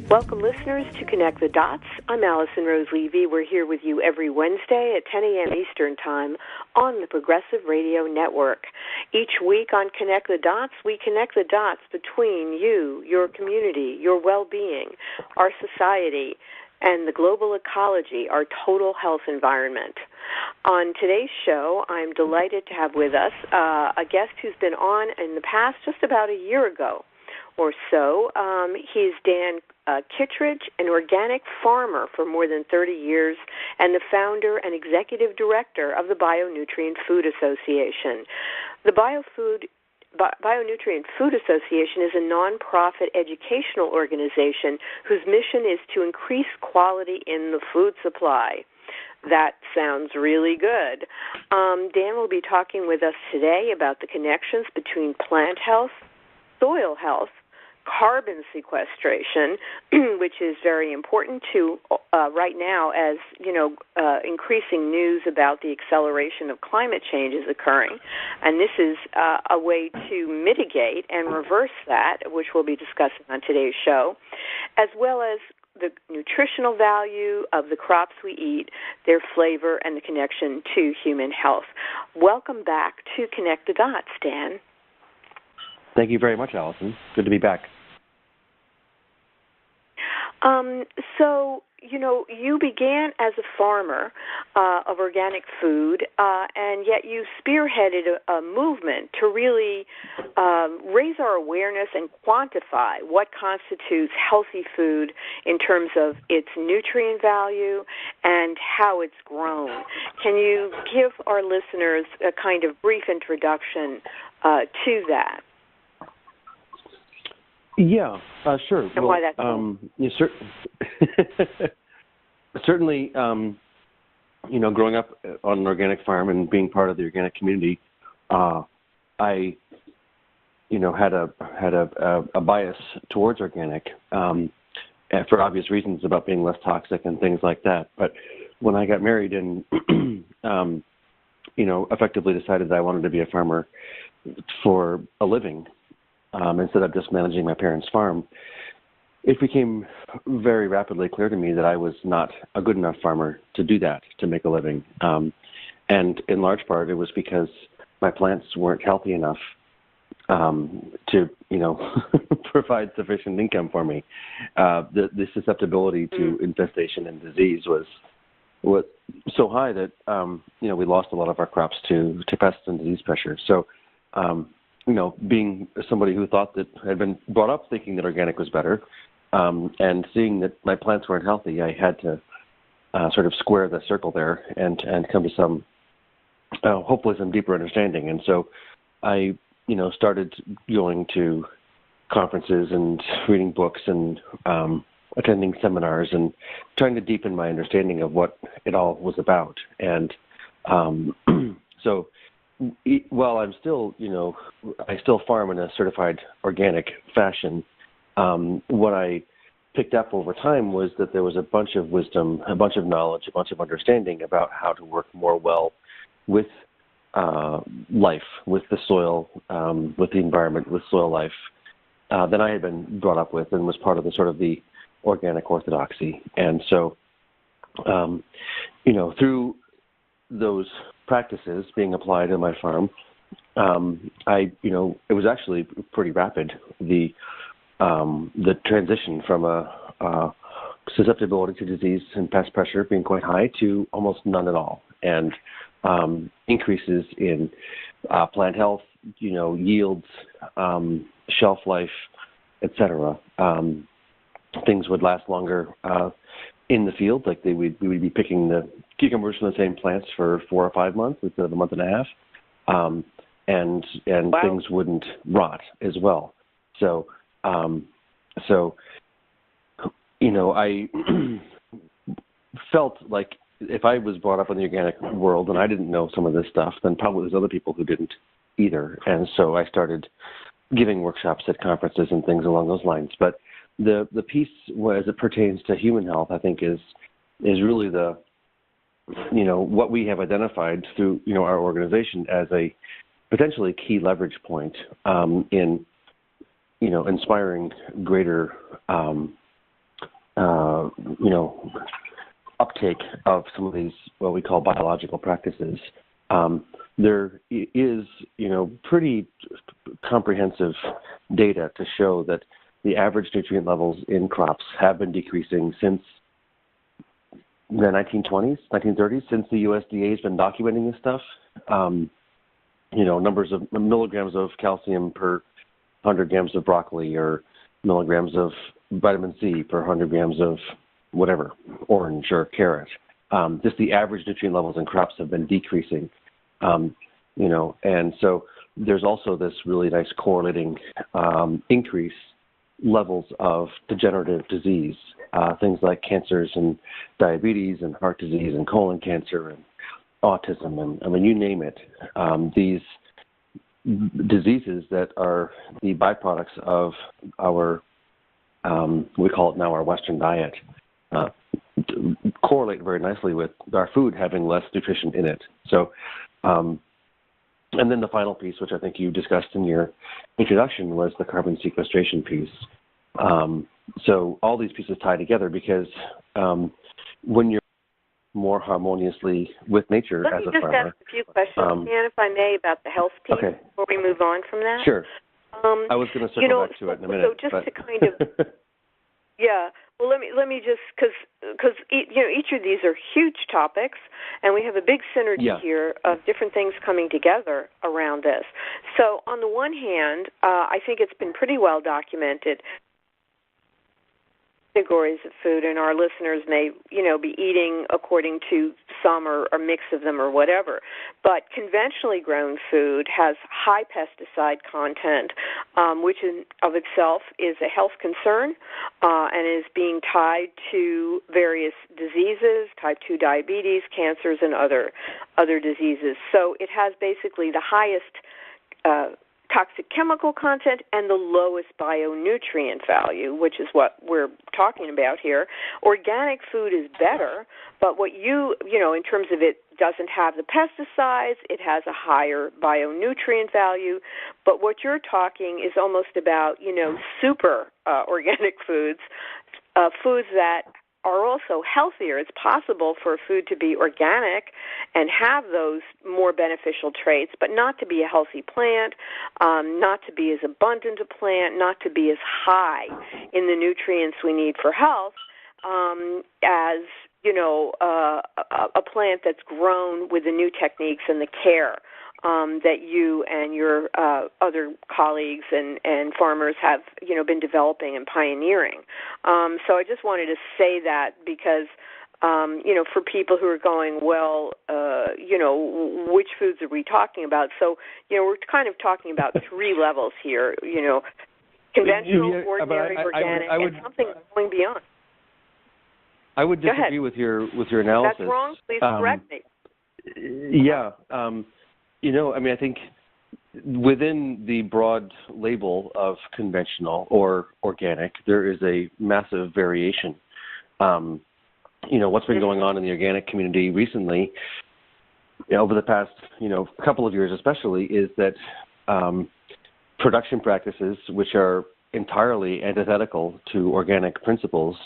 Welcome, listeners, to Connect the Dots. I'm Alison Rose Levy. We're here with you every Wednesday at 10 a.m. Eastern Time on the Progressive Radio Network. Each week on Connect the Dots, we connect the dots between you, your community, your well-being, our society, and the global ecology, our total health environment. On today's show, I'm delighted to have with us a guest who's been on in the past, just about a year ago or so. He's Dan Kittredge, an organic farmer for more than 30 years, and the founder and executive director of the Bionutrient Food Association. The Bionutrient Food Association is a nonprofit educational organization whose mission is to increase quality in the food supply. That sounds really good. Dan will be talking with us today about the connections between plant health, soil health, carbon sequestration, which is very important to right now, as you know, increasing news about the acceleration of climate change is occurring, and this is a way to mitigate and reverse that, which we'll be discussing on today's show, as well as the nutritional value of the crops we eat, their flavor, and the connection to human health. Welcome back to Connect the Dots, Dan. Thank you very much, Allison. Good to be back. So, you know, you began as a farmer of organic food, and yet you spearheaded a movement to really raise our awareness and quantify what constitutes healthy food in terms of its nutrient value and how it's grown. Can you give our listeners a kind of brief introduction to that? Yeah, sure. And why that's certainly, you know, growing up on an organic farm and being part of the organic community, I, you know, had a bias towards organic for obvious reasons about being less toxic and things like that. But when I got married and, you know, effectively decided that I wanted to be a farmer for a living, instead of just managing my parents' farm, it became very rapidly clear to me that I was not a good enough farmer to do that, to make a living. And in large part, it was because my plants weren't healthy enough to, you know, provide sufficient income for me. The susceptibility to infestation and disease was so high that, you know, we lost a lot of our crops to pests and disease pressure. So, you know, being somebody who thought that had been brought up thinking that organic was better, and seeing that my plants weren't healthy, I had to sort of square the circle there and come to some, hopefully some deeper understanding. And so I, you know, started going to conferences and reading books and attending seminars and trying to deepen my understanding of what it all was about. And so while I'm still, you know, I still farm in a certified organic fashion, what I picked up over time was that there was a bunch of wisdom, a bunch of knowledge, a bunch of understanding about how to work more well with life, with the soil, with the environment, with soil life, than I had been brought up with and was part of the sort of the organic orthodoxy. And so, you know, through those practices being applied in my farm, I, you know, it was actually pretty rapid. The transition from a susceptibility to disease and pest pressure being quite high to almost none at all, and increases in plant health, you know, yields, shelf life, etc. Things would last longer in the field, like we would be picking the cucumbers from the same plants for 4 or 5 months instead of a month and a half, and wow. Things wouldn't rot as well. So, you know, I felt like if I was brought up in the organic world and I didn't know some of this stuff, then probably there's other people who didn't either. And so I started giving workshops at conferences and things along those lines. But the piece, as it pertains to human health, I think is really the, you know, what we have identified through, you know, our organization as a potentially key leverage point in, you know, inspiring greater uptake of some of these what we call biological practices, there is, pretty comprehensive data to show that the average nutrient levels in crops have been decreasing since the 1920s, 1930s, since the USDA has been documenting this stuff. Numbers of milligrams of calcium per 100 grams of broccoli, or milligrams of vitamin C per 100 grams of whatever, orange or carrot. Just the average nutrient levels in crops have been decreasing. And so there's also this really nice correlating increase levels of degenerative disease, things like cancers and diabetes and heart disease and colon cancer and autism, and you name it. These diseases that are the byproducts of our, we call it now our Western diet, correlate very nicely with our food having less nutrition in it. So, and then the final piece, which I think you discussed in your introduction, was the carbon sequestration piece. So all these pieces tie together because when you're more harmoniously with nature as a farmer. Let me just ask a few questions, Dan, if I may, about the health piece before we move on from that. Sure. I was going to circle back to it in a minute. So just to kind of, yeah. Well, let me just because each of these are huge topics, and we have a big synergy here of different things coming together around this. So on the one hand, I think it's been pretty well documented categories of food, and our listeners may, be eating according to some or mix of them or whatever. But conventionally grown food has high pesticide content, which in of itself is a health concern and is being tied to various diseases, type 2 diabetes, cancers, and other diseases. So it has basically the highest toxic chemical content and the lowest bionutrient value, which is what we're talking about here. Organic food is better, but what in terms of it doesn't have the pesticides, it has a higher bionutrient value, but what you're talking is almost about, super organic foods, foods that are also healthier. It's possible for a food to be organic and have those more beneficial traits, but not to be a healthy plant, not to be as abundant a plant, not to be as high in the nutrients we need for health as, a plant that's grown with the new techniques and the care that you and your other colleagues and farmers have, been developing and pioneering. So I just wanted to say that because, for people who are going, well, which foods are we talking about? So, we're kind of talking about three levels here, conventional, ordinary, organic, and something going beyond. I would disagree with your analysis. If that's wrong, please correct me. Yeah. I think within the broad label of conventional or organic, there is a massive variation. What's been going on in the organic community recently, over the past, couple of years especially, is that production practices, which are entirely antithetical to organic principles,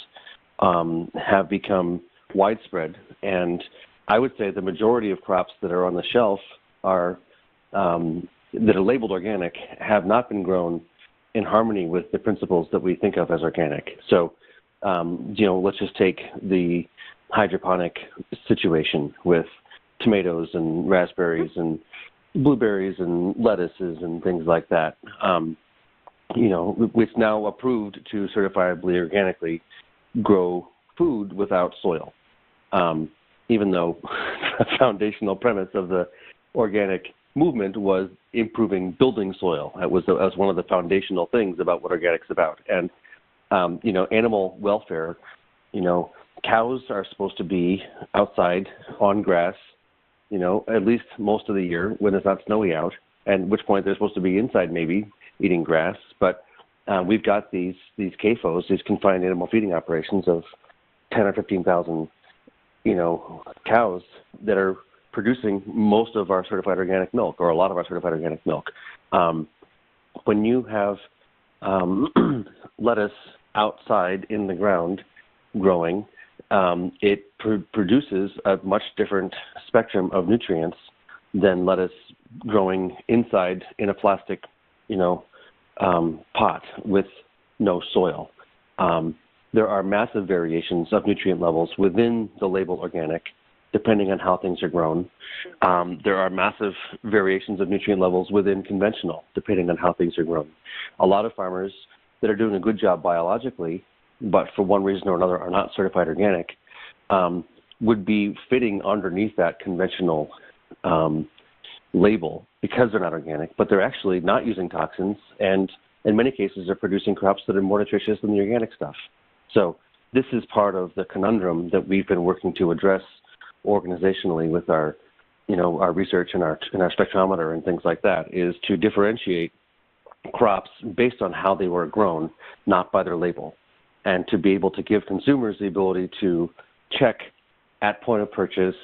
have become widespread. And I would say the majority of crops that are on the shelf that are labeled organic have not been grown in harmony with the principles that we think of as organic. So, let's just take the hydroponic situation with tomatoes and raspberries and blueberries and lettuces and things like that. It's now approved to certifiably organically grow food without soil, even though the foundational premise of the organic movement was improving building soil. That was one of the foundational things about what organic's about. And, animal welfare, cows are supposed to be outside on grass, at least most of the year when it's not snowy out, and at which point they're supposed to be inside maybe eating grass. But we've got these CAFOs, these confined animal feeding operations of 10 or 15,000, cows that are producing most of our certified organic milk, or a lot of our certified organic milk. When you have lettuce outside in the ground growing, it produces a much different spectrum of nutrients than lettuce growing inside in a plastic, pot with no soil. There are massive variations of nutrient levels within the label organic, depending on how things are grown. There are massive variations of nutrient levels within conventional, depending on how things are grown. A lot of farmers that are doing a good job biologically, but for one reason or another are not certified organic, would be fitting underneath that conventional label because they're not organic, but they're actually not using toxins, and in many cases are producing crops that are more nutritious than the organic stuff. So this is part of the conundrum that we've been working to address organizationally with our research and our spectrometer and things like that, is to differentiate crops based on how they were grown, not by their label, and to be able to give consumers the ability to check at point of purchase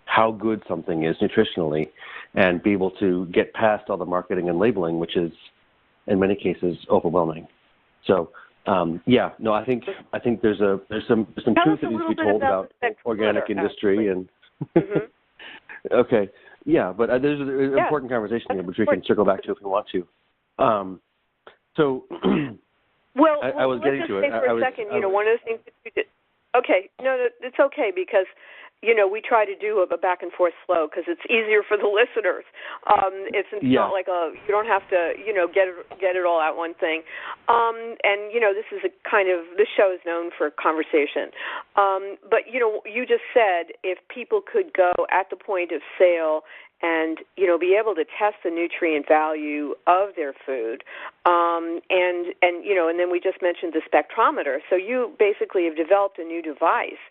how good something is nutritionally, and be able to get past all the marketing and labeling, which is in many cases overwhelming. So I think there's some truth that needs to be told about organic industry and okay, but there's an important conversation here which we can circle back to if we want to. I was getting to it. Let's just say for a second, one of the things that you did. Okay, no, it's okay because we try to do a back and forth flow because it's easier for the listeners. It's not like you don't have to, get it all out one thing. This is this show is known for conversation. But you just said if people could go at the point of sale and be able to test the nutrient value of their food, and then we just mentioned the spectrometer. So you basically have developed a new device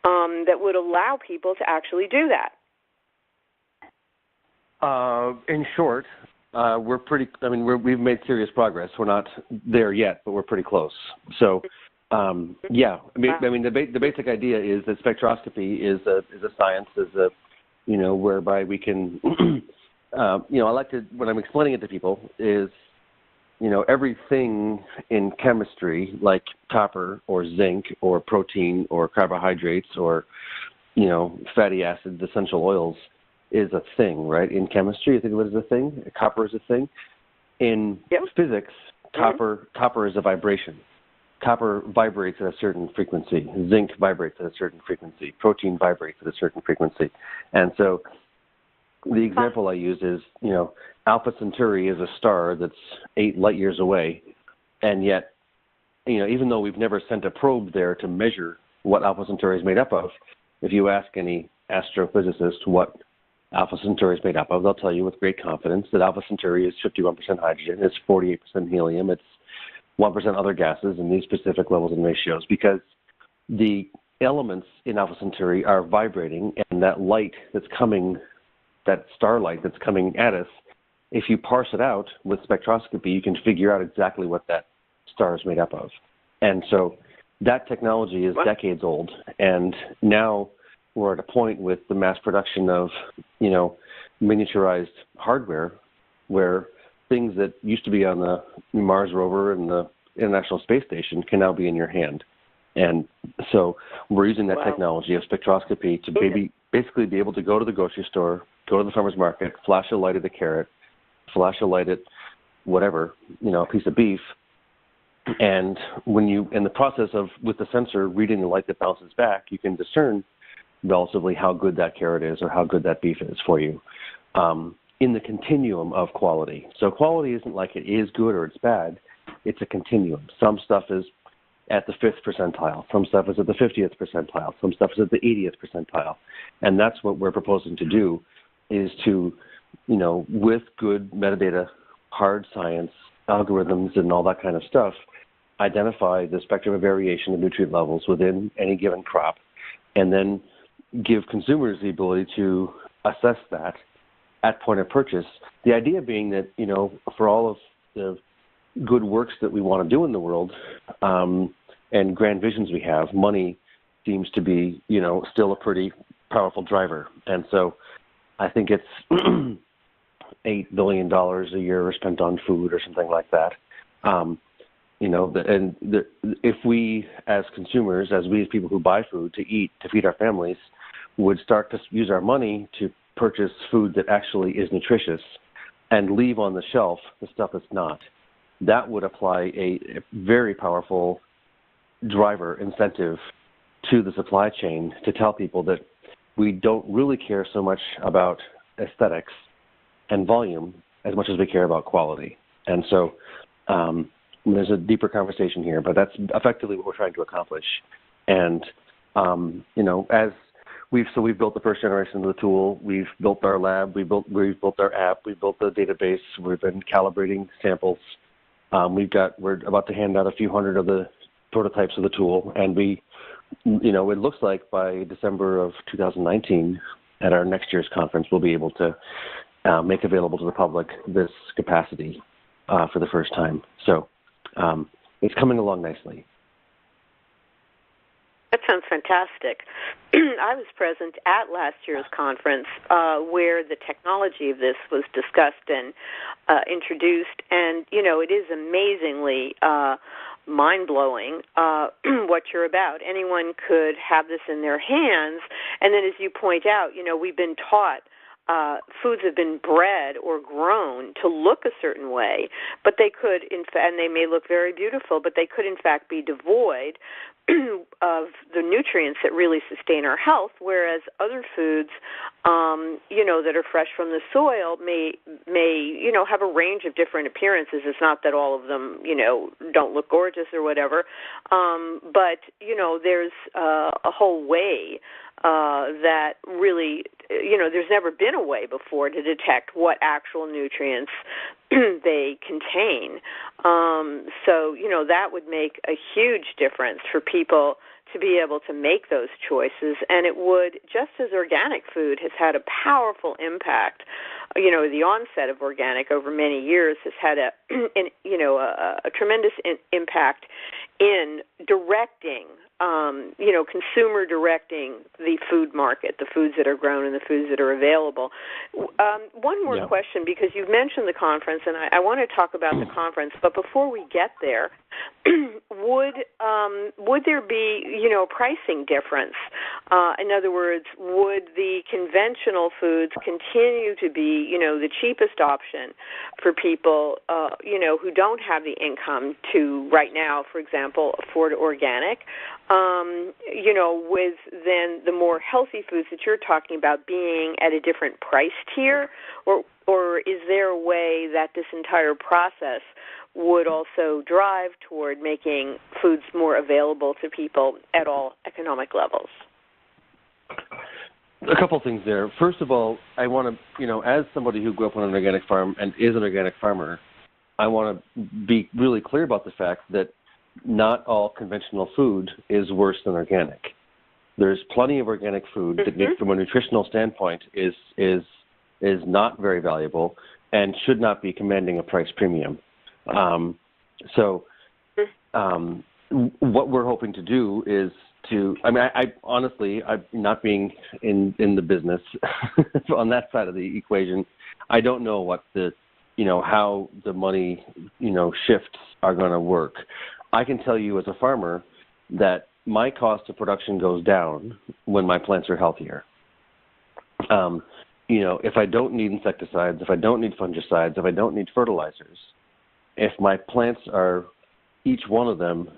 that would allow people to actually do that. In short, we've made serious progress. We're not there yet, but we're pretty close. So, the basic idea is that spectroscopy is a science, whereby we can, I like to, when I'm explaining it to people, is, everything in chemistry, like copper or zinc or protein or carbohydrates or, fatty acids, essential oils, is a thing, right? In chemistry, you think of it as a thing. Copper is a thing. In physics, copper is a vibration. Copper vibrates at a certain frequency. Zinc vibrates at a certain frequency. Protein vibrates at a certain frequency. And so the example I use is, Alpha Centauri is a star that's 8 light years away. And yet, even though we've never sent a probe there to measure what Alpha Centauri is made up of, if you ask any astrophysicist what Alpha Centauri is made up of, they'll tell you with great confidence that Alpha Centauri is 51% hydrogen, it's 48% helium, it's 1% other gases in these specific levels and ratios, because the elements in Alpha Centauri are vibrating, and that light that's coming, that starlight that's coming at us, if you parse it out with spectroscopy, you can figure out exactly what that star is made up of. And so that technology is decades old, and now we're at a point with the mass production of, miniaturized hardware where things that used to be on the Mars rover and the International Space Station can now be in your hand. And so we're using that technology of spectroscopy to basically be able to go to the grocery store, go to the farmer's market, flash a light at the carrot, flash a light at whatever, a piece of beef. And when you, in the process of, with the sensor reading the light that bounces back, you can discern relatively how good that carrot is or how good that beef is for you in the continuum of quality. So quality isn't like it is good or it's bad. It's a continuum. Some stuff is at the 5th percentile. Some stuff is at the 50th percentile. Some stuff is at the 80th percentile. And that's what we're proposing to do, is to, with good metadata, hard science, algorithms, and all that kind of stuff, identify the spectrum of variation of nutrient levels within any given crop, and then give consumers the ability to assess that at point of purchase. The idea being that, for all of the good works that we want to do in the world and grand visions we have, money seems to be, still a pretty powerful driver. And so I think it's $8 billion a year spent on food or something like that. If we as consumers, as we as people who buy food to eat, to feed our families, would start to use our money to purchase food that actually is nutritious and leave on the shelf the stuff that's not, that would apply a very powerful driver incentive to the supply chain to tell people that we don't really care so much about aesthetics and volume as much as we care about quality. And so there's a deeper conversation here, but that's effectively what we're trying to accomplish. And, as we've built the first generation of the tool, we've built our lab, we've built our app, we've built the database, we've been calibrating samples. We're about to hand out a few hundred of the prototypes of the tool, and it looks like by December of 2019 at our next year's conference, we'll be able to make available to the public this capacity for the first time. So it's coming along nicely. That sounds fantastic. I was present at last year's conference where the technology of this was discussed and introduced, and, it is amazingly mind-blowing what you're about. Anyone could have this in their hands, and then as you point out, we've been taught foods have been bred or grown to look a certain way, but they could, and they may look very beautiful, but they could, in fact, be devoid of the nutrients that really sustain our health, whereas other foods, that are fresh from the soil may have a range of different appearances. It's not that all of them, don't look gorgeous or whatever, but, there's a whole way that really, there's never been a way before to detect what actual nutrients they contain. So, that would make a huge difference for people to be able to make those choices. And it would, just as organic food has had a powerful impact, the onset of organic over many years has had a tremendous impact in directing, consumer directing the food market, the foods that are grown and the foods that are available. One more question, because you've mentioned the conference, and I want to talk about the conference, but before we get there, would there be, pricing difference? In other words, would the conventional foods continue to be, the cheapest option for people, who don't have the income to right now, for example, afford organic? With then the more healthy foods that you're talking about being at a different price tier, or is there a way that this entire process would also drive toward making foods more available to people at all economic levels? A couple things there. First of all, I want to, as somebody who grew up on an organic farm and is an organic farmer, I want to be really clear about the fact that not all conventional food is worse than organic. There's plenty of organic food that, from a nutritional standpoint, is not very valuable and should not be commanding a price premium. What we're hoping to do is I honestly, I'm not being in the business on that side of the equation. I don't know what how the money, shifts are going to work. I can tell you as a farmer that my cost of production goes down when my plants are healthier. If I don't need insecticides, if I don't need fungicides, if I don't need fertilizers, if my plants are, each one of them,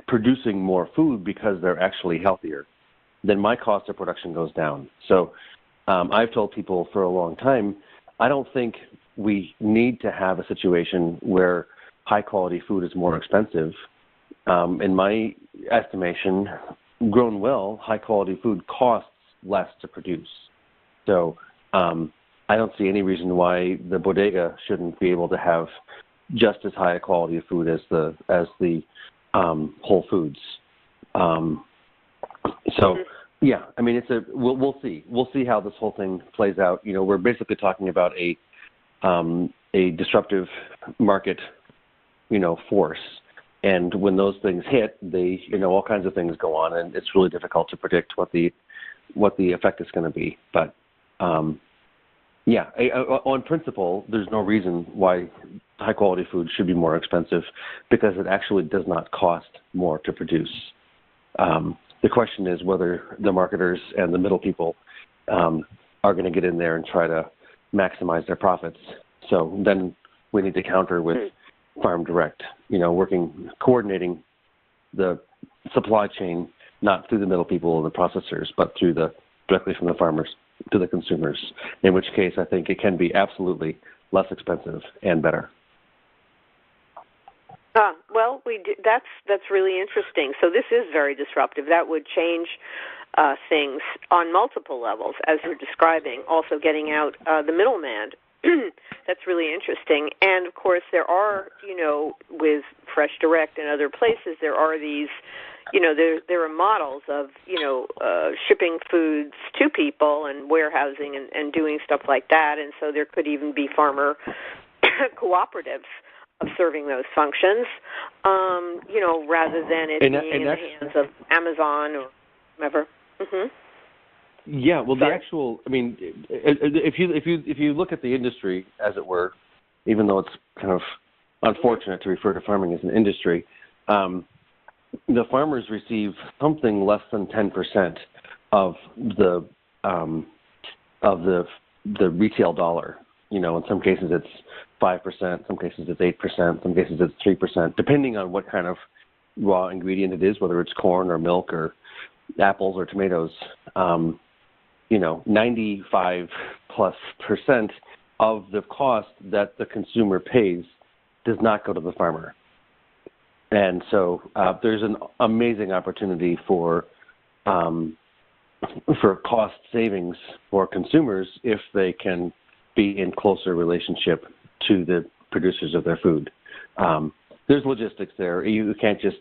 producing more food because they're actually healthier, then my cost of production goes down. So I've told people for a long time, I don't think we need to have a situation where high-quality food is more expensive. In my estimation, grown well, high-quality food costs less to produce. So I don't see any reason why the bodega shouldn't be able to have just as high a quality of food as the Whole Foods. Yeah, I mean, we'll see. We'll see how this whole thing plays out. We're basically talking about a disruptive market, force. And when those things hit, all kinds of things go on, and it's really difficult to predict what the effect is going to be. But on principle, there's no reason why high-quality food should be more expensive because it actually does not cost more to produce. The question is whether the marketers and the middle people are going to get in there and try to maximize their profits. So then we need to counter with Farm Direct, coordinating the supply chain, not through the middle people and the processors, but directly from the farmers to the consumers, in which case I think it can be absolutely less expensive and better. Well, that's really interesting. So this is very disruptive. That would change things on multiple levels, as you're describing, also getting out the middleman. That's really interesting. And, of course, there are, with Fresh Direct and other places, there are these, there are models of, shipping foods to people and warehousing and doing stuff like that. And so there could even be farmer cooperatives of serving those functions, rather than it being in the hands of Amazon or whoever. Mm-hmm. Yeah, well, the actual, if you look at the industry, as it were, even though it's kind of unfortunate to refer to farming as an industry, the farmers receive something less than 10% of the retail dollar. In some cases it's 5%, some cases it's 8%, some cases it's 3%, depending on what kind of raw ingredient it is, whether it's corn or milk or apples or tomatoes. 95+% of the cost that the consumer pays does not go to the farmer. And so there's an amazing opportunity for cost savings for consumers if they can be in closer relationship to the producers of their food. There's logistics there. You can't just,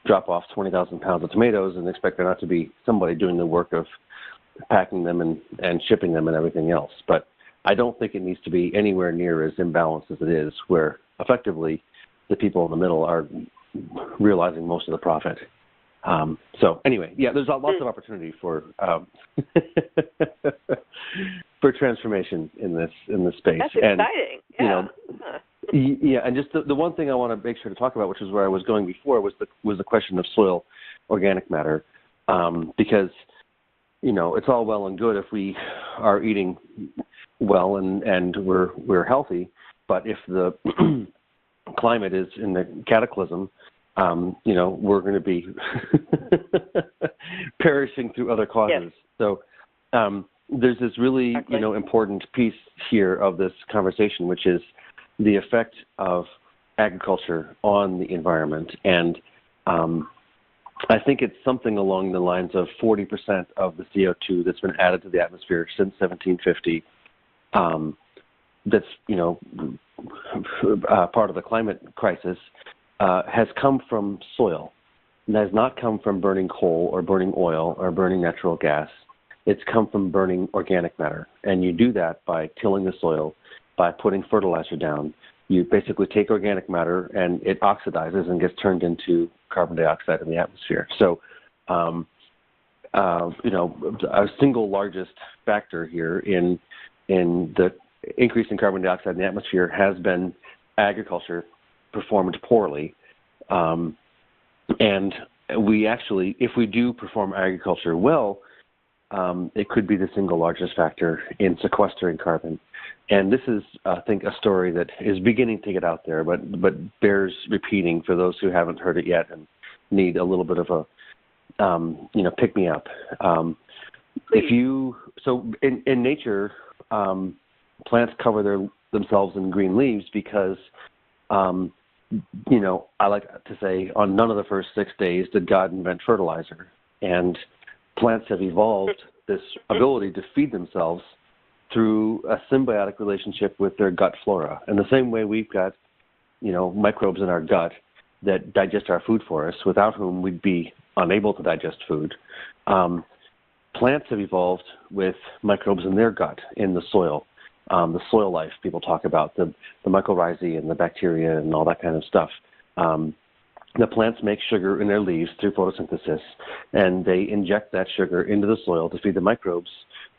drop off 20,000 pounds of tomatoes and expect there not to be somebody doing the work of packing them and shipping them and everything else. But I don't think it needs to be anywhere near as imbalanced as it is, where effectively the people in the middle are realizing most of the profit. So anyway, yeah, there's lots of opportunity for for transformation in this space. That's exciting. And, yeah, and just the one thing I want to make sure to talk about, which is where I was going before, was the question of soil organic matter, because it's all well and good if we are eating well and we're healthy, but if the climate is in the cataclysm, we're going to be perishing through other causes. Yes. So there's this really, important piece here of this conversation, which is the effect of agriculture on the environment. And I think it's something along the lines of 40% of the CO2 that's been added to the atmosphere since 1750. That's, part of the climate crisis, has come from soil. It has not come from burning coal or burning oil or burning natural gas. It's come from burning organic matter. And you do that by tilling the soil, by putting fertilizer down. You basically take organic matter and it oxidizes and gets turned into carbon dioxide in the atmosphere. So, our single largest factor here in the increase in carbon dioxide in the atmosphere has been agriculture performed poorly. And we actually, if we do perform agriculture well, it could be the single largest factor in sequestering carbon. And this is, I think, a story that is beginning to get out there, but bears repeating for those who haven't heard it yet and need a little bit of a, pick me up. So in nature, plants cover themselves in green leaves because, I like to say on none of the first 6 days did God invent fertilizer. And plants have evolved this ability to feed themselves through a symbiotic relationship with their gut flora. And the same way we've got, microbes in our gut that digest our food for us, without whom we'd be unable to digest food. Plants have evolved with microbes in their gut, in the soil. The soil life people talk about, the mycorrhizae and the bacteria and all that kind of stuff. The plants make sugar in their leaves through photosynthesis, and they inject that sugar into the soil to feed the microbes,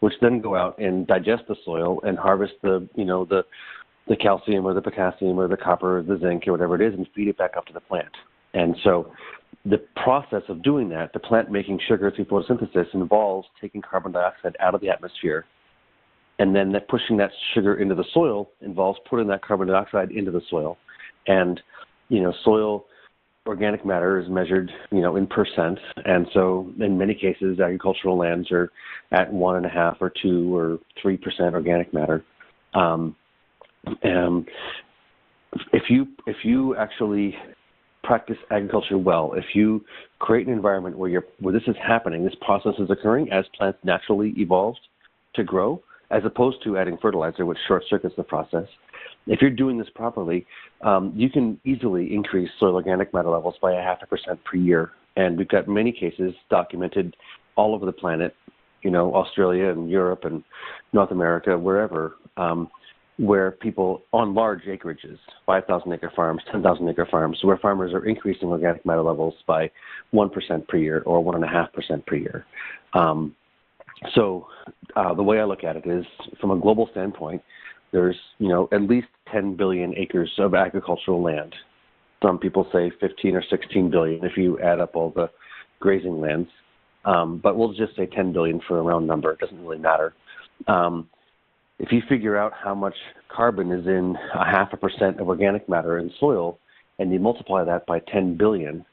which then go out and digest the soil and harvest the the calcium or the potassium or the copper or the zinc or whatever it is and feed it back up to the plant. And so the process of doing that, the plant making sugar through photosynthesis, involves taking carbon dioxide out of the atmosphere. And then pushing that sugar into the soil involves putting that carbon dioxide into the soil. And, soil organic matter is measured, in percent. And so in many cases, agricultural lands are at 1.5 or 2 or 3% organic matter. If you actually practice agriculture well, if you create an environment where this is happening, this process is occurring as plants naturally evolved to grow, as opposed to adding fertilizer, which short-circuits the process. If you're doing this properly, you can easily increase soil organic matter levels by 0.5% per year. And we've got many cases documented all over the planet, Australia and Europe and North America, wherever, where people on large acreages, 5,000-acre farms, 10,000-acre farms, where farmers are increasing organic matter levels by 1% per year or 1.5% per year. So the way I look at it is, from a global standpoint, there's, at least 10 billion acres of agricultural land. Some people say 15 or 16 billion if you add up all the grazing lands. But we'll just say 10 billion for a round number. It doesn't really matter. If you figure out how much carbon is in 0.5% of organic matter in soil, and you multiply that by 10 billion,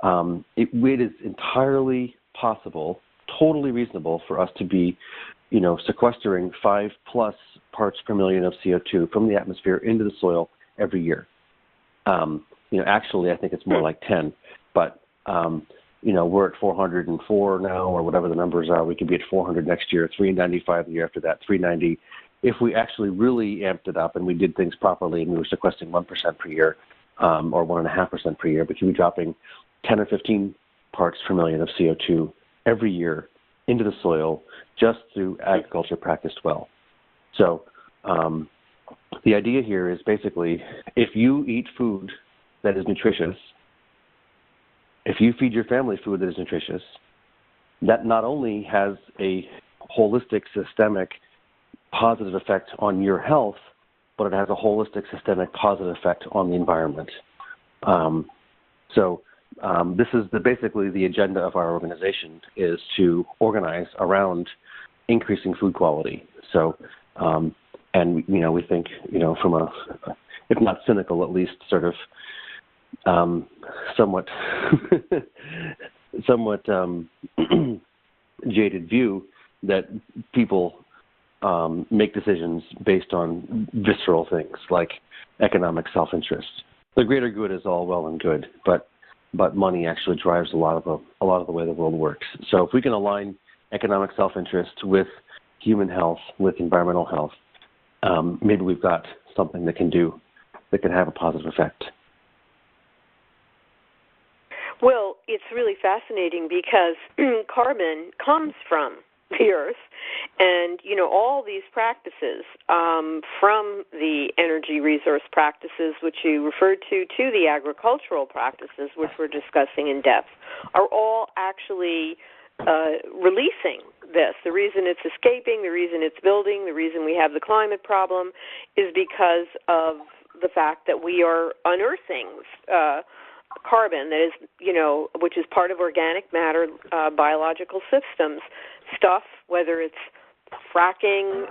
it is entirely possible, totally reasonable for us to be, sequestering 5+ parts per million of CO2 from the atmosphere into the soil every year. Actually, I think it's more like 10, but we're at 404 now, or whatever the numbers are. We could be at 400 next year, 395 the year after that, 390. If we actually really amped it up and we did things properly and we were sequestering 1% per year, or 1.5% per year, we could be dropping 10 or 15 parts per million of CO2 every year into the soil just through agriculture practiced well. So the idea here is basically, if you eat food that is nutritious, if you feed your family food that is nutritious, that not only has a holistic, systemic, positive effect on your health, but it has a holistic, systemic, positive effect on the environment. This is basically the agenda of our organization, is to organize around increasing food quality. So, we think, from a, if not cynical, at least sort of somewhat jaded view, that people make decisions based on visceral things like economic self-interest. The greater good is all well and good, but money actually drives a lot of the way the world works. So if we can align economic self-interest with human health, with environmental health, maybe we've got something that can have a positive effect. Well, it's really fascinating because carbon comes from the earth, and all these practices, from the energy resource practices which you referred to the agricultural practices which we're discussing in depth, are all actually releasing this. The reason it's escaping, the reason it's building, the reason we have the climate problem is because of the fact that we are unearthing carbon that is, which is part of organic matter, biological systems, stuff, whether it's fracking,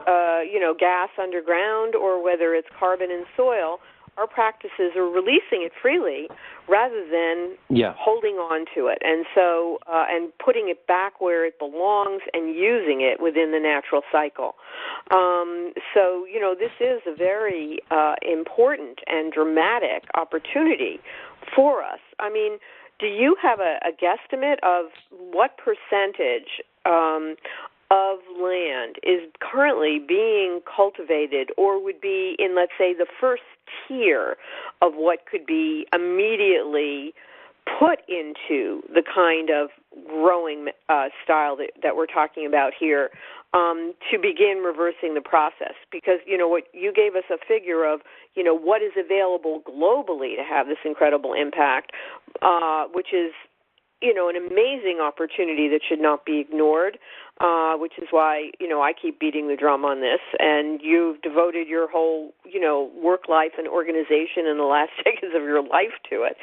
gas underground, or whether it's carbon in soil. Our practices are releasing it freely rather than holding on to it, and so and putting it back where it belongs and using it within the natural cycle. This is a very important and dramatic opportunity for us. I mean, do you have a guesstimate of what percentage of land is currently being cultivated or would be in, let's say, the first tier of what could be immediately put into the kind of growing style that we're talking about here, to begin reversing the process? Because, what you gave us a figure of, what is available globally to have this incredible impact, which is, an amazing opportunity that should not be ignored. which is why, I keep beating the drum on this. And you've devoted your whole, work life and organization and the last decades of your life to it.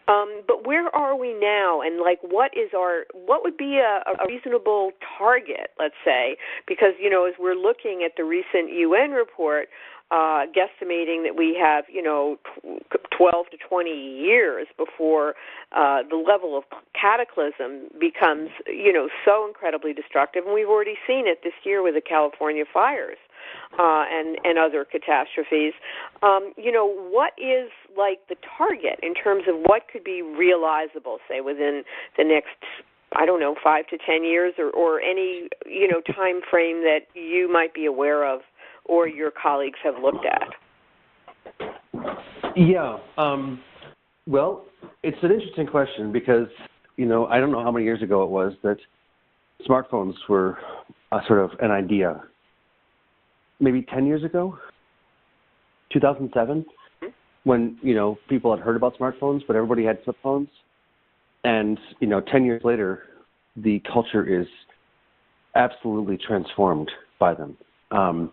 But where are we now? And what would be a reasonable target, let's say? Because, as we're looking at the recent UN report, guesstimating that we have, 12 to 20 years before the level of cataclysm becomes, so incredibly destructive. And we've already seen it this year with the California fires and other catastrophes. What is the target in terms of what could be realizable, say, within the next, 5 to 10 years or any, time frame that you might be aware of or your colleagues have looked at? Yeah. Well, it's an interesting question because, I don't know how many years ago it was that smartphones were sort of an idea. Maybe 10 years ago, 2007, when, people had heard about smartphones, but everybody had flip phones. And, 10 years later, the culture is absolutely transformed by them. And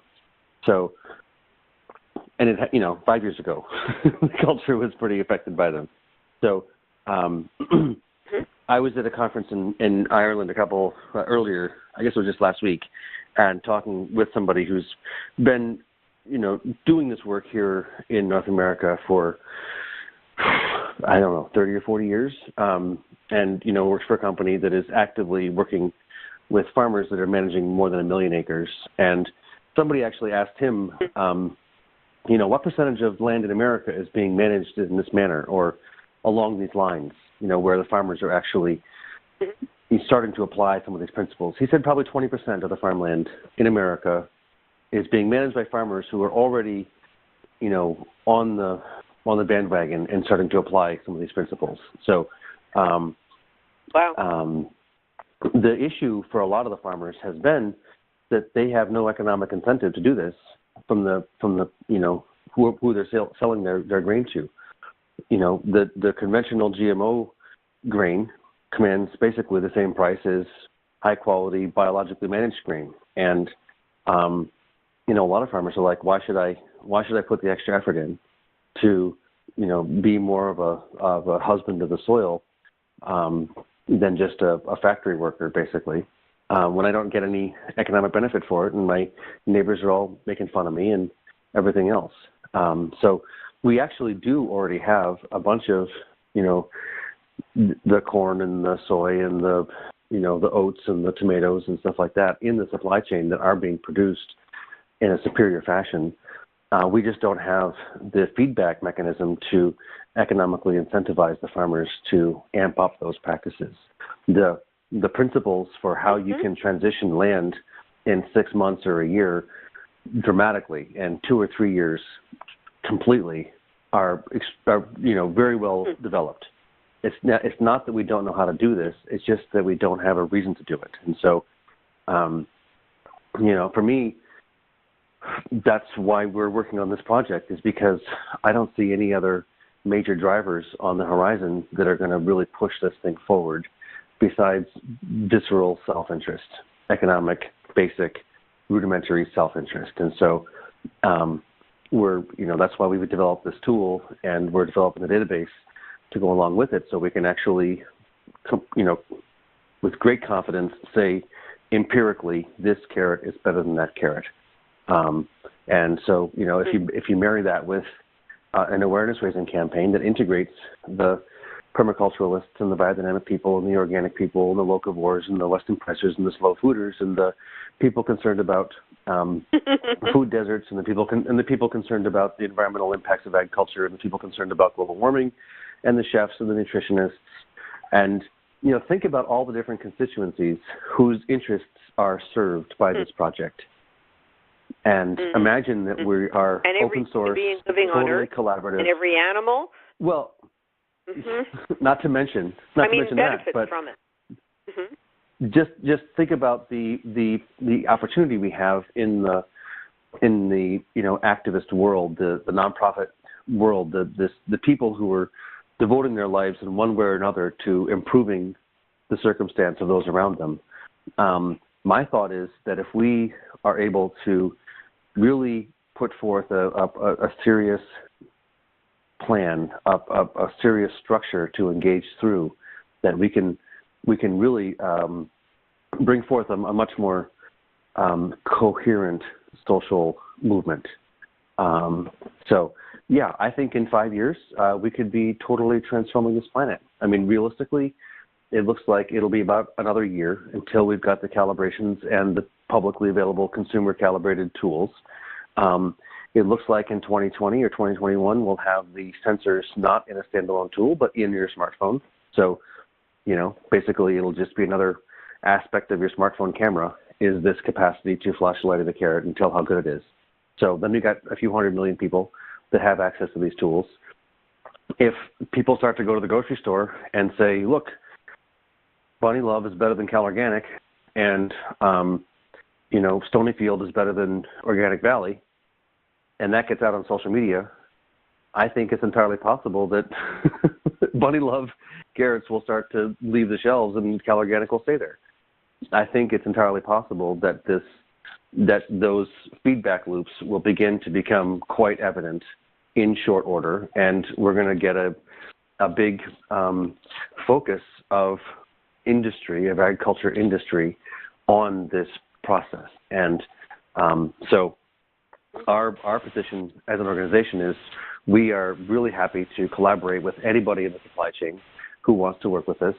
it, 5 years ago, the culture was pretty affected by them. So I was at a conference in Ireland earlier, I guess it was just last week, and talking with somebody who's been, doing this work here in North America for, 30 or 40 years, and, works for a company that is actively working with farmers that are managing more than 1 million acres. And somebody actually asked him, what percentage of land in America is being managed in this manner or along these lines, where the farmers are actually starting to apply some of these principles. He said probably 20% of the farmland in America is being managed by farmers who are already, on the bandwagon and starting to apply some of these principles. So, the issue for a lot of the farmers has been that they have no economic incentive to do this from the who they're selling their grain to. The conventional GMO grain commands basically the same price as high quality biologically managed grain. And a lot of farmers are like, why should I put the extra effort in to be more of a husband of the soil than just a factory worker, basically, when I don't get any economic benefit for it, and my neighbors are all making fun of me and everything else. So we actually do already have a bunch of, the corn and the soy and the oats and the tomatoes and stuff like that in the supply chain that are being produced in a superior fashion. We just don't have the feedback mechanism to economically incentivize the farmers to amp up those practices. The principles for how you can transition land in 6 months or a year dramatically and 2 or 3 years completely are very well developed. It's not that we don't know how to do this. It's just that we don't have a reason to do it. And so, for me, that's why we're working on this project, is because I don't see any other major drivers on the horizon that are going to really push this thing forward besides visceral self-interest, economic, basic, rudimentary self-interest. And so that's why we've developed this tool, and we're developing a database to go along with it so we can actually, with great confidence say empirically this carrot is better than that carrot. And so, if you marry that with an awareness-raising campaign that integrates the permaculturalists and the biodynamic people and the organic people and the locavores and the Western pressers and the slow fooders and the people concerned about food deserts and the people concerned about the environmental impacts of agriculture and the people concerned about global warming and the chefs and the nutritionists, and think about all the different constituencies whose interests are served by this project. And imagine that we are open source, totally collaborative. And every animal? Well, not to mention that, but from it. Just think about the opportunity we have in the activist world, the nonprofit world, the people who are devoting their lives in one way or another to improving the circumstance of those around them. my thought is that if we are able to really put forth a serious plan, a serious structure to engage through, that we can really bring forth a much more coherent social movement. So, yeah, I think in 5 years we could be totally transforming this planet. I mean, realistically, it looks like it'll be about another year until we've got the calibrations and the publicly available consumer calibrated tools. It looks like in 2020 or 2021 we'll have the sensors not in a standalone tool but in your smartphone. So, basically it'll just be another aspect of your smartphone camera is this capacity to flash the light of the carrot and tell how good it is. So then we got a few 100 million people that have access to these tools. If people start to go to the grocery store and say, look, Bunny Love is better than Cal Organic, and Stonyfield is better than Organic Valley, and that gets out on social media, I think it's entirely possible that Bunny Love carrots will start to leave the shelves and Cal Organic will stay there. I think it's entirely possible that those feedback loops will begin to become quite evident in short order, and we're going to get a big focus of agriculture industry on this process. And so our position as an organization is we are really happy to collaborate with anybody in the supply chain who wants to work with us,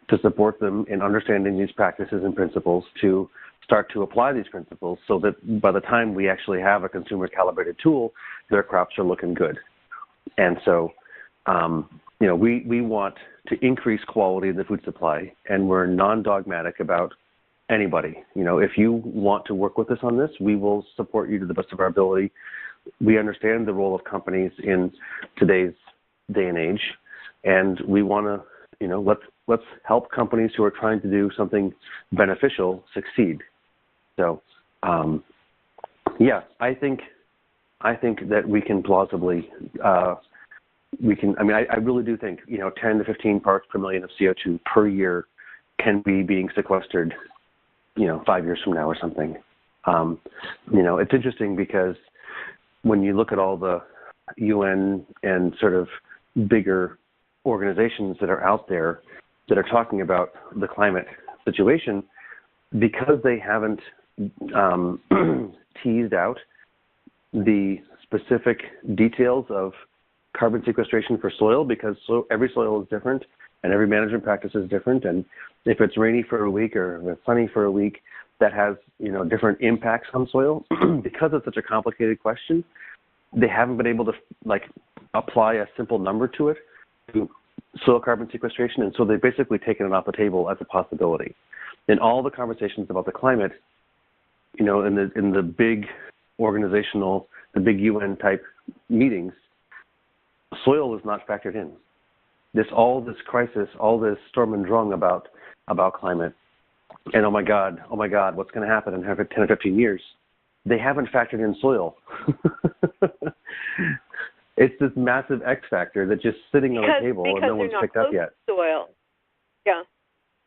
to support them in understanding these practices and principles, to start to apply these principles so that by the time we actually have a consumer calibrated tool, their crops are looking good. And so, we want to increase quality in the food supply, and we're non-dogmatic about anybody. If you want to work with us on this, we will support you to the best of our ability. We understand the role of companies in today's day and age, and we want to, let's help companies who are trying to do something beneficial succeed. So, I think that we can plausibly, I really do think, 10 to 15 parts per million of CO2 per year can be being sequestered, 5 years from now or something. It's interesting because when you look at all the UN and sort of bigger organizations that are out there that are talking about the climate situation, because they haven't teased out the specific details of carbon sequestration for soil, because every soil is different and every management practice is different, and if it's rainy for a week or if it's sunny for a week, that has different impacts on soil. Because it's such a complicated question, they haven't been able to apply a simple number to it, to soil carbon sequestration, and so they've basically taken it off the table as a possibility. In all the conversations about the climate, in the big organizational, the big UN type meetings, soil is not factored in. All this crisis, all this storm and drang about climate, and oh my God, what's going to happen in 10 or 15 years? They haven't factored in soil. It's this massive X factor that's just sitting on the table and no one's picked up yet. Soil. Yeah.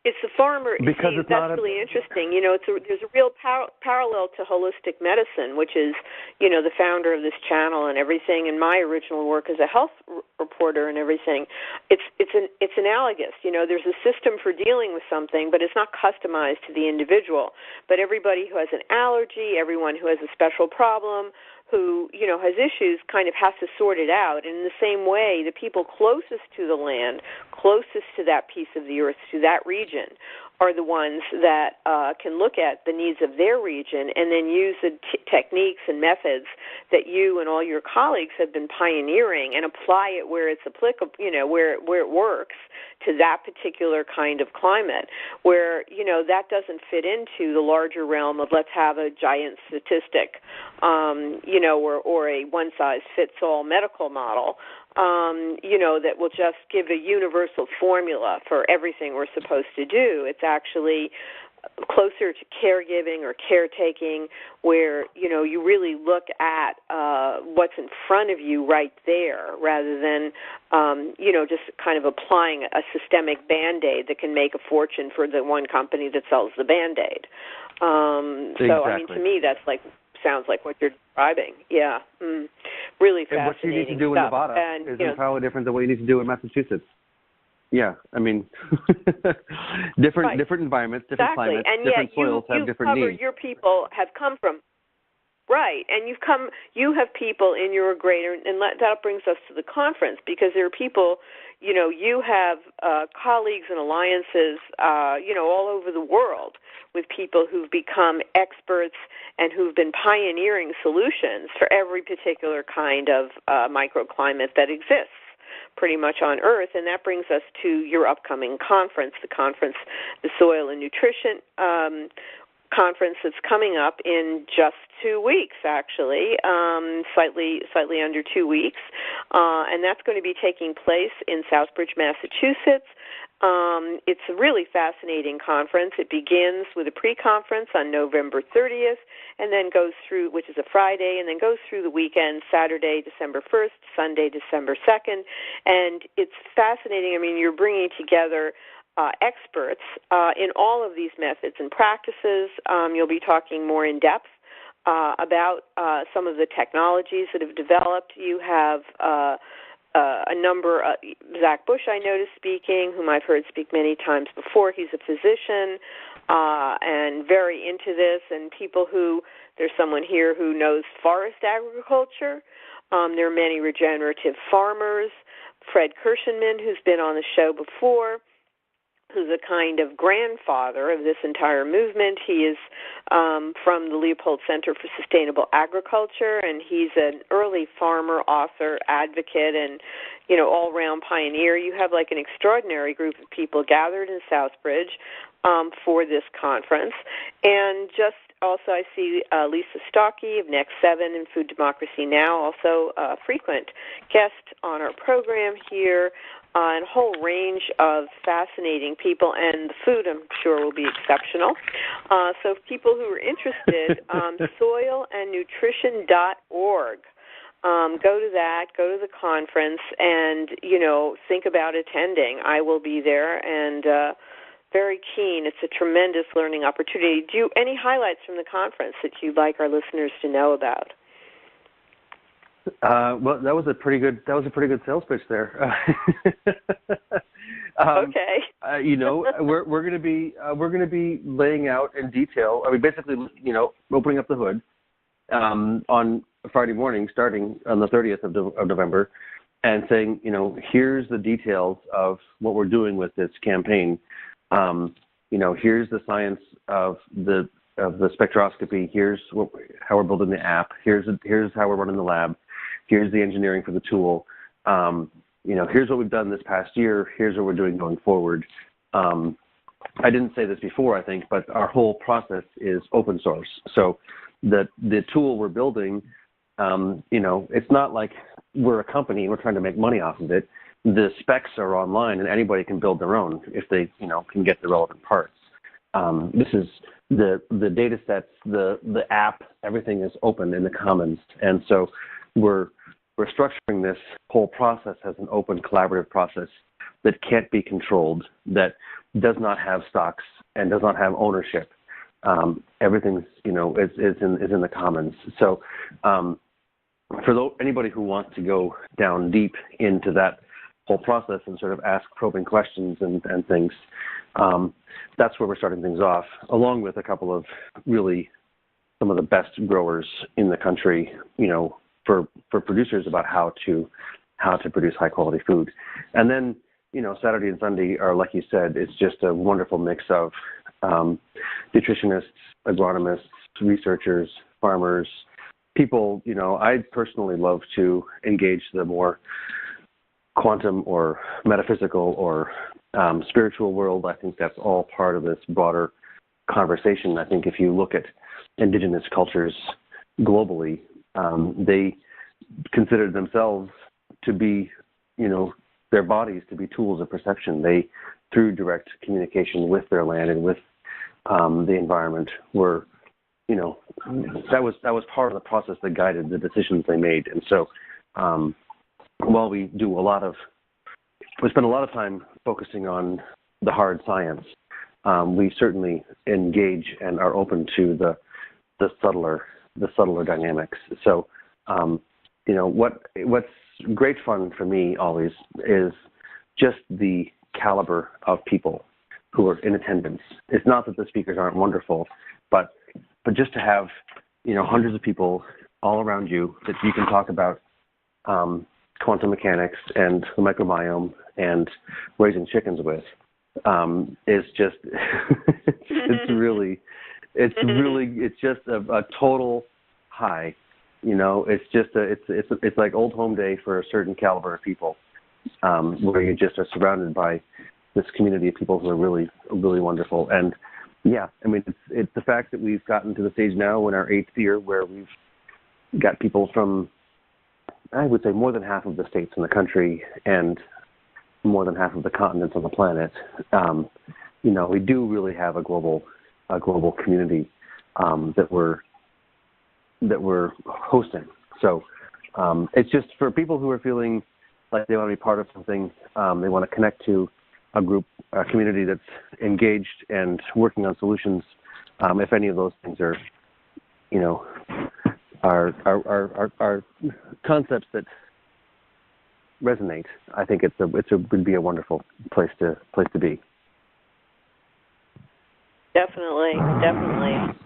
It's the farmer. Because that's really interesting. There's a real parallel to holistic medicine, which is, the founder of this channel and everything. And my original work as a health reporter and everything, it's analogous. There's a system for dealing with something, but it's not customized to the individual. But everybody who has an allergy, everyone who has a special problem, who, has issues, kind of has to sort it out. And in the same way, the people closest to the land, closest to that piece of the earth, to that region, are the ones that can look at the needs of their region and then use the techniques and methods that you and all your colleagues have been pioneering and apply it where it's applicable, where it works to that particular kind of climate, where, that doesn't fit into the larger realm of let's have a giant statistic, or a one-size-fits-all medical model, that will just give a universal formula for everything we're supposed to do. It's actually closer to caregiving or caretaking, where you really look at what's in front of you right there, rather than just kind of applying a systemic Band-Aid that can make a fortune for the one company that sells the Band-Aid. Exactly. So I mean, to me, that's sounds like what you're describing. Yeah, really fascinating. And what you need to do in Nevada is entirely different than what you need to do in Massachusetts. Yeah, I mean, different environments, different climates, and different soils have different needs. Your people have come from, right, and you have people in your greater, and that brings us to the conference, because there are people, you have colleagues and alliances, all over the world, with people who've become experts and who've been pioneering solutions for every particular kind of microclimate that exists pretty much on Earth. And that brings us to your upcoming conference, the Soil and Nutrition conference that's coming up in just 2 weeks, actually, slightly under 2 weeks. And that's going to be taking place in Southbridge, Massachusetts. It's a really fascinating conference. It begins with a pre-conference on November 30th, and then goes through, which is a Friday, and then goes through the weekend, Saturday, December 1st, Sunday, December 2nd. And it's fascinating. I mean, you're bringing together experts in all of these methods and practices. You'll be talking more in depth about some of the technologies that have developed. You have a number, Zach Bush I noticed speaking, whom I've heard speak many times before. He's a physician and very into this, and there's someone here who knows forest agriculture. There are many regenerative farmers. Fred Kirshenman, who's been on the show before, who's a kind of grandfather of this entire movement. He is from the Leopold Center for Sustainable Agriculture, and he's an early farmer, author, advocate, and all-round pioneer. You have like an extraordinary group of people gathered in Southbridge for this conference. And just also I see Lisa Stockey of Next 7 and Food Democracy Now!, also a frequent guest on our program here, and a whole range of fascinating people, and the food, I'm sure, will be exceptional. So people who are interested, soilandnutrition.org. Go to that, go to the conference, and, think about attending. I will be there, and very keen. It's a tremendous learning opportunity. Any highlights from the conference that you'd like our listeners to know about? Well, that was a pretty good sales pitch there. Okay. We're going to be laying out in detail. I mean, basically, opening up the hood on Friday morning, starting on the 30th of November, and saying, here's the details of what we're doing with this campaign. Here's the science of the spectroscopy. Here's how we're building the app. Here's how we're running the lab. Here's the engineering for the tool. Here's what we've done this past year. Here's what we're doing going forward. I didn't say this before, I think, but our whole process is open source. So the tool we're building, it's not like we're a company and we're trying to make money off of it. The specs are online and anybody can build their own if they, can get the relevant parts. This is the data sets, the app, everything is open in the commons. And so we're structuring this whole process as an open collaborative process that can't be controlled, that does not have stocks and does not have ownership. Everything's, is in the commons. So for anybody who wants to go down deep into that whole process and sort of ask probing questions and things, that's where we're starting things off, along with a couple of really some of the best growers in the country, for producers about how to produce high quality food. And then, Saturday and Sunday are, like you said, it's just a wonderful mix of nutritionists, agronomists, researchers, farmers, people, I personally love to engage the more quantum or metaphysical or spiritual world. I think that's all part of this broader conversation. I think if you look at indigenous cultures globally, they considered themselves to be, their bodies to be tools of perception. They, through direct communication with their land and with the environment were, that was part of the process that guided the decisions they made. And so while we spend a lot of time focusing on the hard science, we certainly engage and are open to the subtler dynamics. So, what's great fun for me always is just the caliber of people who are in attendance. It's not that the speakers aren't wonderful, but just to have, hundreds of people all around you that you can talk about quantum mechanics and the microbiome and raising chickens with is just it's just a total high. It's like old home day for a certain caliber of people, where you just are surrounded by this community of people who are really, really wonderful. And yeah, I mean, it's the fact that we've gotten to the stage now in our 8th year where we've got people from, I would say, more than half of the states in the country and more than half of the continents on the planet. We do really have a global community that we're hosting. So it's just for people who are feeling like they want to be part of something, they want to connect to a community that's engaged and working on solutions. If any of those things are concepts that resonate, I think it would be a wonderful place to be. Definitely.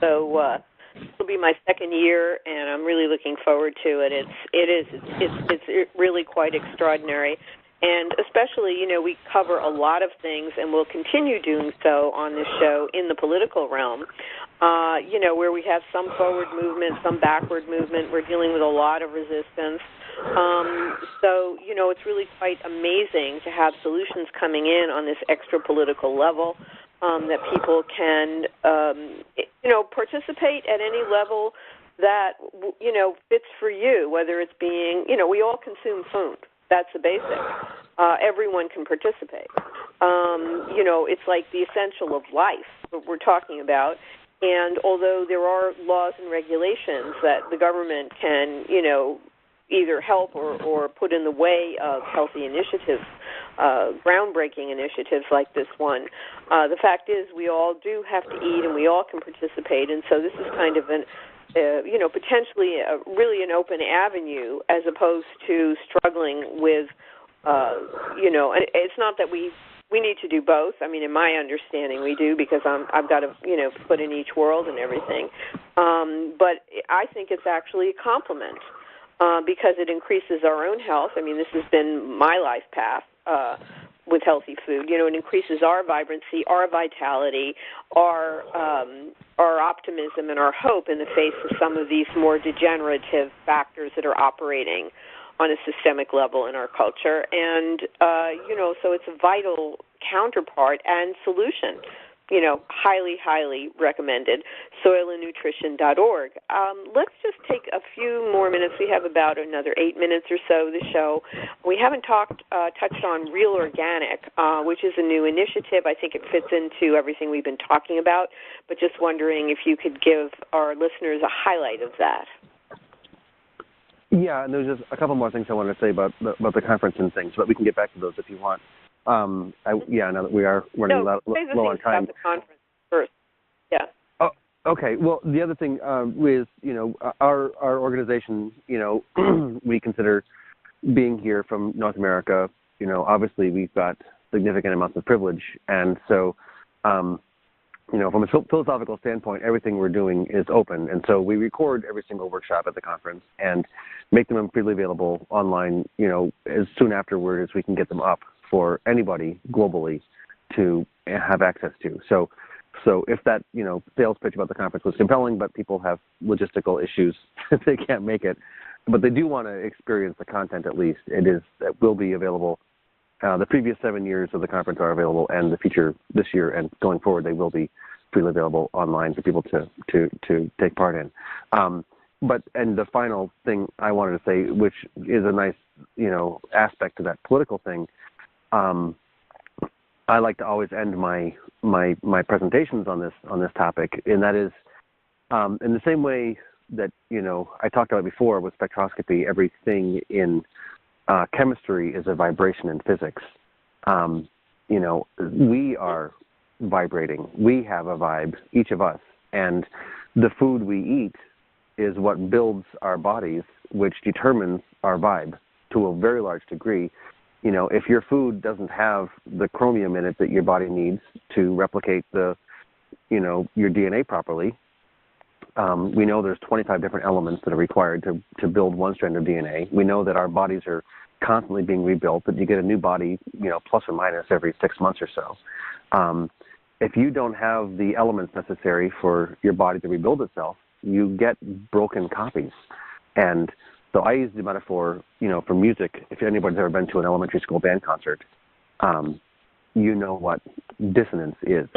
So this will be my 2nd year, and I'm really looking forward to it. It's really quite extraordinary, and especially we cover a lot of things, and we'll continue doing so on this show in the political realm. Where we have some forward movement, some backward movement. We're dealing with a lot of resistance. So it's really quite amazing to have solutions coming in on this extra political level. That people can, participate at any level that, fits for you, whether it's being, we all consume food. That's the basic. Everyone can participate. It's like the essential of life, what we're talking about. And although there are laws and regulations that the government can, either help or put in the way of healthy initiatives, groundbreaking initiatives like this one. The fact is we all do have to eat and we all can participate, and so this is kind of potentially really an open avenue as opposed to struggling with, and it's not that we need to do both. I mean, in my understanding, we do because I've got to, put in each world and everything. But I think it's actually a compliment. Because it increases our own health. I mean, this has been my life path with healthy food. It increases our vibrancy, our vitality, our optimism, and our hope in the face of some of these more degenerative factors that are operating on a systemic level in our culture. And, so it's a vital counterpart and solution. Highly, highly recommended, soilandnutrition.org. Let's just take a few more minutes. We have about another 8 minutes or so of the show. We haven't touched on Real Organic, which is a new initiative. I think it fits into everything we've been talking about, but just wondering if you could give our listeners a highlight of that. Yeah, and there's just a couple more things I wanted to say about the conference and things, but we can get back to those if you want. Now that we are running low on time. About the conference first. Yeah. Oh, okay. Well, the other thing is, our organization, we consider being here from North America, obviously we've got significant amounts of privilege, and so, from a philosophical standpoint, everything we're doing is open, and so we record every single workshop at the conference and make them freely available online, as soon afterward as we can get them up for anybody globally to have access to. So if that, sales pitch about the conference was compelling, but people have logistical issues, they can't make it, but they do want to experience the content at least, it will be available. The previous 7 years of the conference are available, and the future this year and going forward, they will be freely available online for people to take part in. And the final thing I wanted to say, which is a nice, aspect to that political thing, I like to always end my presentations on this topic, and that is in the same way that I talked about before with spectroscopy. Everything in chemistry is a vibration in physics. We are vibrating. We have a vibe, each of us, and the food we eat is what builds our bodies, which determines our vibe to a very large degree. If your food doesn't have the chromium in it that your body needs to replicate your DNA properly, we know there's 25 different elements that are required to build one strand of DNA. We know that our bodies are constantly being rebuilt, that you get a new body, plus or minus every 6 months or so. If you don't have the elements necessary for your body to rebuild itself, you get broken copies. And so I use the metaphor, for music. If anybody's ever been to an elementary school band concert, you know what dissonance is.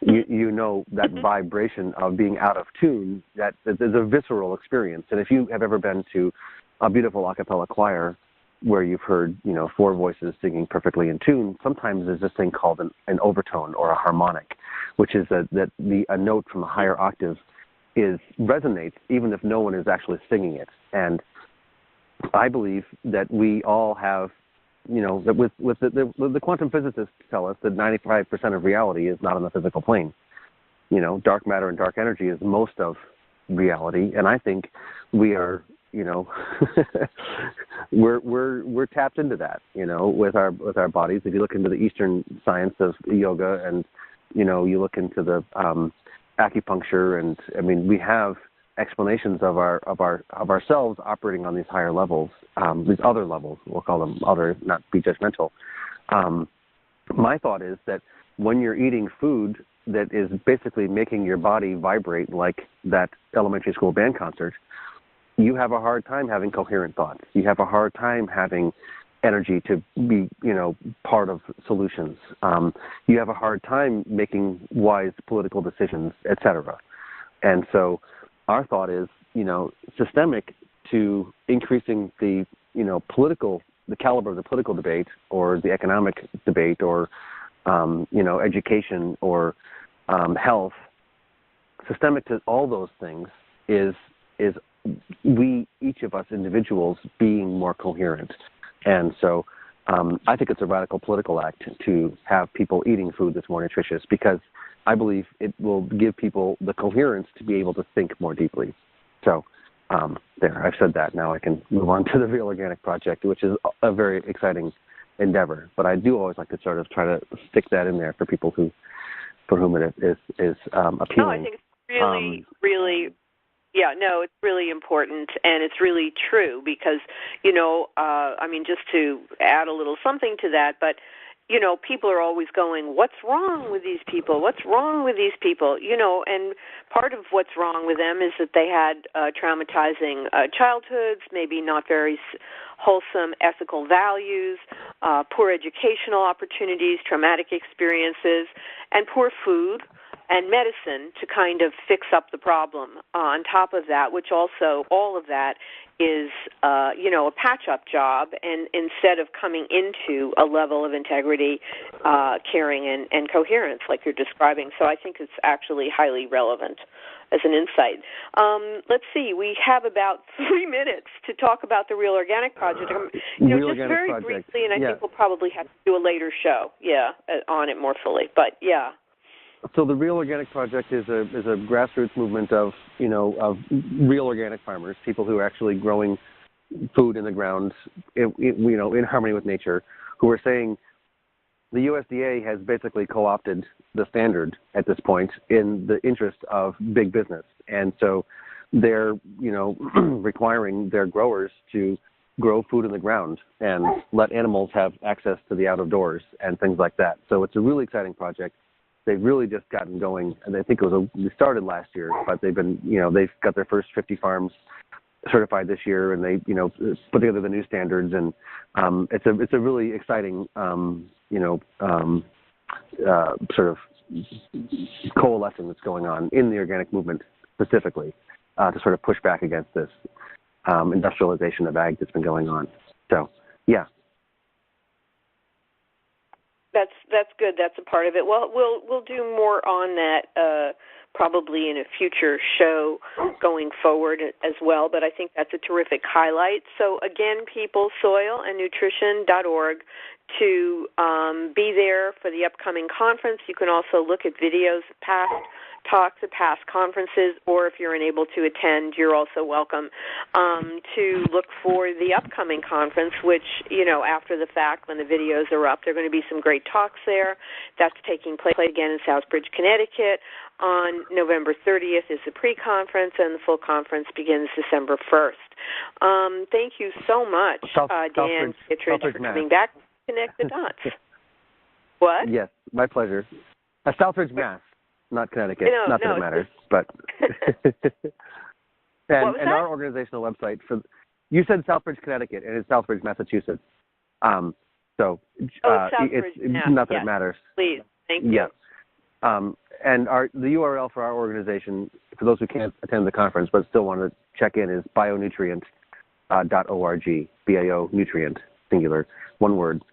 You know that vibration of being out of tune, that is a visceral experience. And if you have ever been to a beautiful a cappella choir where you've heard, 4 voices singing perfectly in tune, sometimes there's this thing called an overtone or a harmonic, which is a note from a higher octave resonates even if no one is actually singing it. And I believe that we all have, that with the quantum physicists tell us that 95% of reality is not on the physical plane. Dark matter and dark energy is most of reality, and I think we are, we're tapped into that, with our bodies. If you look into the Eastern science of yoga, and you look into the acupuncture, and we have explanations of ourselves operating on these higher levels, these other levels. We'll call them other, not be judgmental. My thought is that when you're eating food that is basically making your body vibrate like that elementary school band concert, you have a hard time having coherent thoughts. You have a hard time having energy to be, part of solutions. You have a hard time making wise political decisions, etc. And so our thought is, systemic to increasing the, the caliber of the political debate or the economic debate or, education or health. Systemic to all those things is we, each of us individuals, being more coherent. And so I think it's a radical political act to have people eating food that's more nutritious, because I believe it will give people the coherence to be able to think more deeply. So there, I've said that. Now I can move on to the Real Organic Project, which is a very exciting endeavor. But I do always like to sort of try to stick that in there for people for whom it is appealing. No, I think it's really yeah, no, it's really important, and it's really true because, just to add a little something to that, but, people are always going, what's wrong with these people? What's wrong with these people? And part of what's wrong with them is that they had traumatizing childhoods, maybe not very wholesome ethical values, poor educational opportunities, traumatic experiences, and poor food and medicine to kind of fix up the problem. On top of that, which also all of that is, a patch-up job, and instead of coming into a level of integrity, caring, and coherence like you're describing. So I think it's actually highly relevant as an insight. Let's see. We have about 3 minutes to talk about the Real Organic Project. Just very briefly, and I think we'll probably have to do a later show, on it more fully. But, yeah. So the Real Organic Project is a grassroots movement of real organic farmers, people who are actually growing food in the ground, in harmony with nature, who are saying the USDA has basically co-opted the standard at this point in the interest of big business, and so they're requiring their growers to grow food in the ground and let animals have access to the out of doors and things like that. So it's a really exciting project. They've really just gotten going, and I think we started last year, but they've been, they've got their first 50 farms certified this year, and they, put together the new standards, and it's a really exciting, sort of coalescing that's going on in the organic movement specifically to sort of push back against this industrialization of ag that's been going on. So, yeah. That's good. That's a part of it. Well, we'll do more on that probably in a future show going forward as well, but I think that's a terrific highlight. So again, people, soilandnutrition.org to be there for the upcoming conference. You can also look at videos of past talks at past conferences, or if you're unable to attend, you're also welcome to look for the upcoming conference, which, after the fact, when the videos are up, there are going to be some great talks there. That's taking place again in Southbridge, Connecticut. On November 30th is the pre-conference, and the full conference begins December 1st. Thank you so much, Dan Kittredge, for coming back to Connect the Dots. What? Yes, my pleasure. Southbridge, Mass. Not Connecticut. Not that it matters, but and our organizational website you said Southbridge, Connecticut, and it's Southbridge, Massachusetts. Southbridge, it's not that it matters. Please, thank you. Yes. And the URL for our organization, for those who can't attend the conference but still want to check in, is bionutrient.org. BIO nutrient singular, one word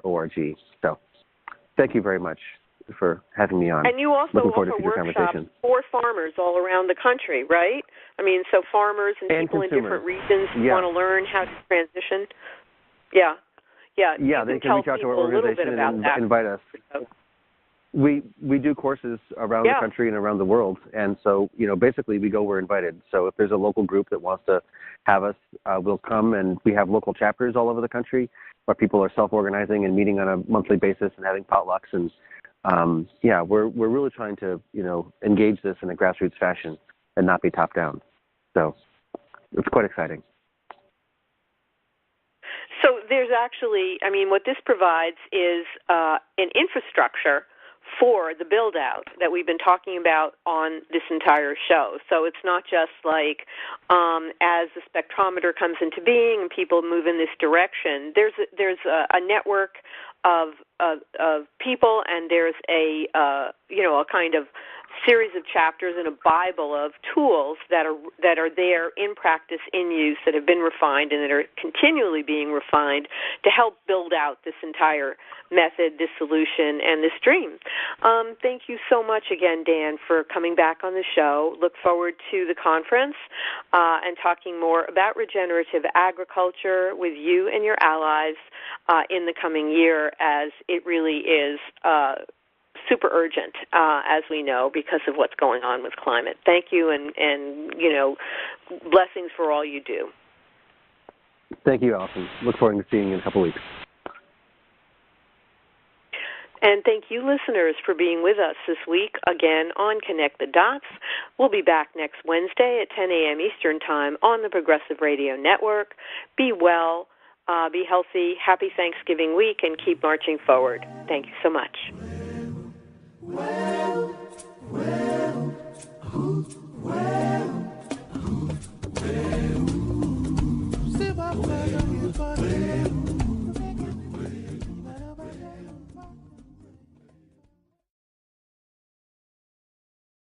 .org. So, thank you very much for having me on. And you also offer workshops for farmers all around the country, right? I mean, so farmers and people in different regions want to learn how to transition. Yeah. Yeah, they can reach out to our organization and invite us. We do courses around the country and around the world, and so basically we go where invited. So if there's a local group that wants to have us, we'll come, and we have local chapters all over the country where people are self-organizing and meeting on a monthly basis and having potlucks, and we're really trying to engage this in a grassroots fashion and not be top down. So it's quite exciting. So there's actually, what this provides is an infrastructure for the build-out that we've been talking about on this entire show. So it's not just like as the spectrometer comes into being and people move in this direction. There's a network of people, and there's a kind of series of chapters in a Bible of tools that are there in practice, in use, that have been refined and that are continually being refined to help build out this entire method, this solution, and this dream. Thank you so much again, Dan, for coming back on the show. Look forward to the conference and talking more about regenerative agriculture with you and your allies in the coming year, as it really is super urgent, as we know, because of what's going on with climate. Thank you, and blessings for all you do. Thank you, Alison. Look forward to seeing you in a couple weeks. And thank you, listeners, for being with us this week, again, on Connect the Dots. We'll be back next Wednesday at 10 a.m. Eastern Time on the Progressive Radio Network. Be well, be healthy, happy Thanksgiving week, and keep marching forward. Thank you so much. Well.